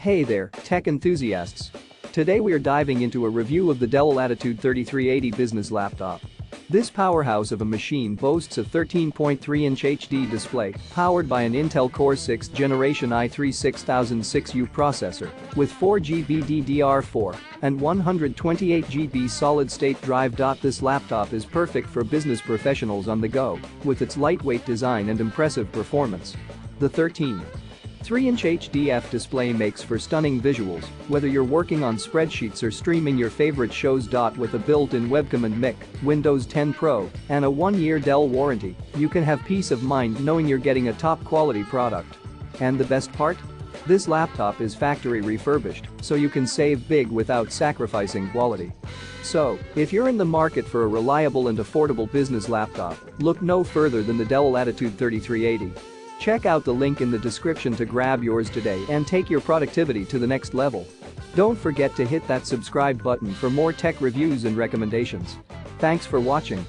Hey there, tech enthusiasts. Today we are diving into a review of the Dell Latitude 3380 business laptop. This powerhouse of a machine boasts a 13.3-inch HD display powered by an Intel Core 6th generation i3-6006U processor with 4GB DDR4 and 128GB solid-state drive. This laptop is perfect for business professionals on the go with its lightweight design and impressive performance. The 13.3-inch HDF display makes for stunning visuals, whether you're working on spreadsheets or streaming your favorite shows. With a built-in webcam and mic, Windows 10 Pro, and a 1-year Dell warranty, you can have peace of mind knowing you're getting a top-quality product. And the best part? This laptop is factory refurbished, so you can save big without sacrificing quality. So, if you're in the market for a reliable and affordable business laptop, look no further than the Dell Latitude 3380. Check out the link in the description to grab yours today and take your productivity to the next level. Don't forget to hit that subscribe button for more tech reviews and recommendations. Thanks for watching.